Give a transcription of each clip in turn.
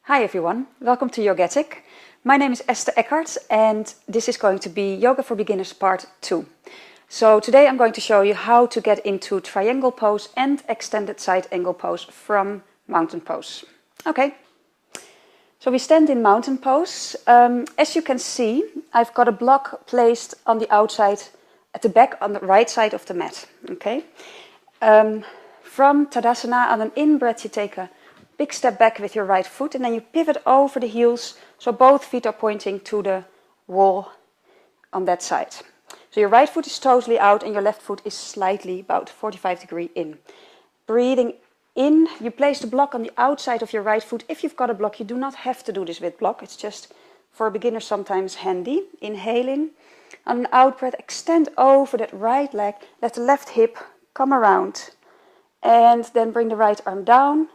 Hi everyone, welcome to Yogetic. My name is Esther Ekhart and this is going to be Yoga for Beginners Part 2. So today I'm going to show you how to get into triangle pose and extended side angle pose from mountain pose. Okay, so we stand in mountain pose. As you can see, I've got a block placed on the outside at the back on the right side of the mat. Okay, from Tadasana, on an in-breath you take a big step back with your right foot and then you pivot over the heels so both feet are pointing to the wall on that side. So your right foot is totally out and your left foot is slightly about 45 degrees in. Breathing in, you place the block on the outside of your right foot. If you've got a block, you do not have to do this with block. It's just for a beginner sometimes handy. Inhaling. On an out breath, extend over that right leg. Let the left hip come around. And then bring the right arm down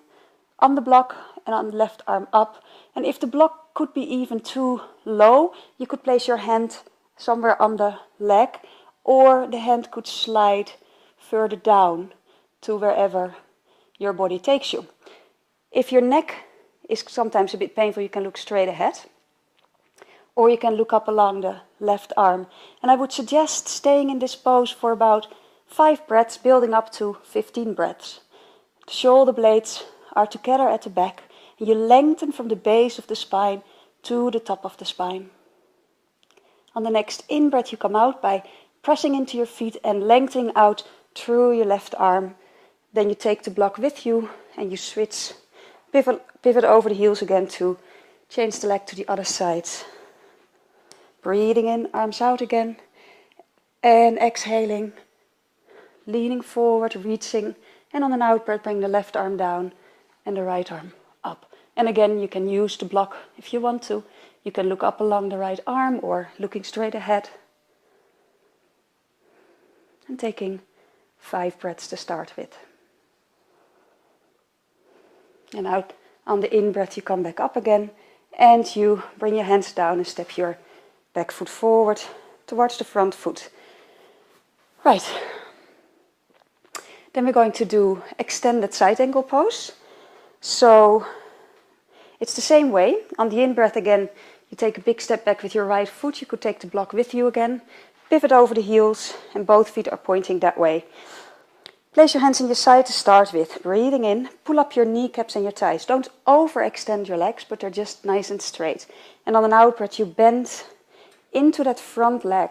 on the block and on the left arm up. And if the block could be even too low, you could place your hand somewhere on the leg, or the hand could slide further down to wherever your body takes you. If your neck is sometimes a bit painful, you can look straight ahead, or you can look up along the left arm. And I would suggest staying in this pose for about 5 breaths, building up to 15 breaths. The shoulder blades are together at the back, and you lengthen from the base of the spine to the top of the spine. On the next in-breath you come out by pressing into your feet and lengthening out through your left arm. Then you take the block with you and you switch, pivot over the heels again to change the leg to the other side. Breathing in, arms out again, and exhaling, leaning forward, reaching, and on an out breath bring the left arm down and the right arm up. And again, you can use the block if you want to. You can look up along the right arm or looking straight ahead. And taking 5 breaths to start with. And out on the in-breath you come back up again and you bring your hands down and step your back foot forward towards the front foot. Right. Then we're going to do extended side angle pose. So it's the same way. On the in-breath again, you take a big step back with your right foot. You could take the block with you again. Pivot over the heels and both feet are pointing that way. Place your hands in your side to start with. Breathing in, pull up your kneecaps and your thighs. Don't overextend your legs, but they're just nice and straight. And on an out breath, you bend into that front leg.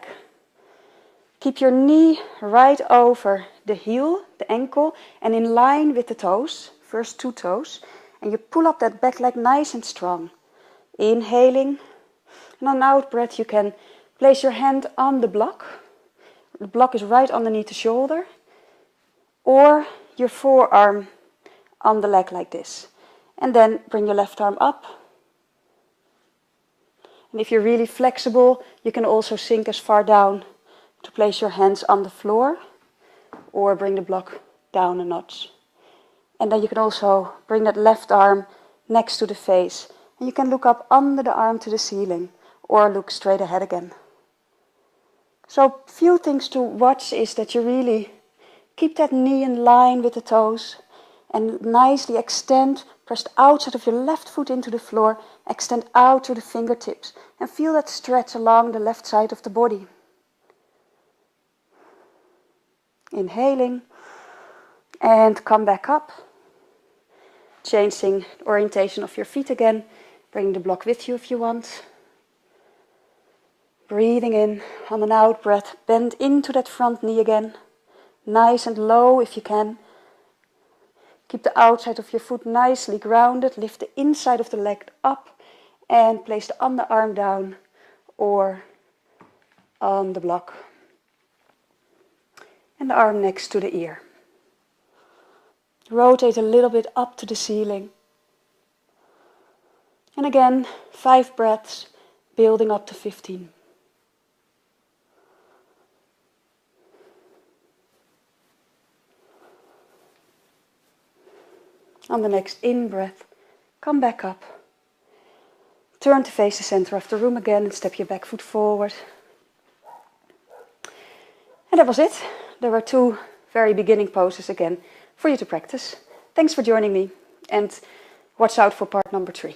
Keep your knee right over the heel, the ankle, and in line with the toes. First 2 toes, and you pull up that back leg nice and strong. Inhaling, and on an out breath you can place your hand on the block. The block is right underneath the shoulder, or your forearm on the leg like this. And then bring your left arm up. And if you're really flexible, you can also sink as far down to place your hands on the floor, or bring the block down a notch. And then you can also bring that left arm next to the face. And you can look up under the arm to the ceiling or look straight ahead again. So few things to watch is that you really keep that knee in line with the toes and nicely extend, press the outside of your left foot into the floor, extend out to the fingertips and feel that stretch along the left side of the body. Inhaling and come back up. Changing the orientation of your feet again. Bring the block with you if you want. Breathing in, on an out breath, bend into that front knee again. Nice and low if you can. Keep the outside of your foot nicely grounded. Lift the inside of the leg up and place the underarm down or on the block. And the arm next to the ear. Rotate a little bit up to the ceiling. And again, 5 breaths, building up to 15. On the next in-breath, come back up. Turn to face the center of the room again and step your back foot forward. And that was it. There were 2 very beginning poses again for you to practice. Thanks for joining me and watch out for part number 3.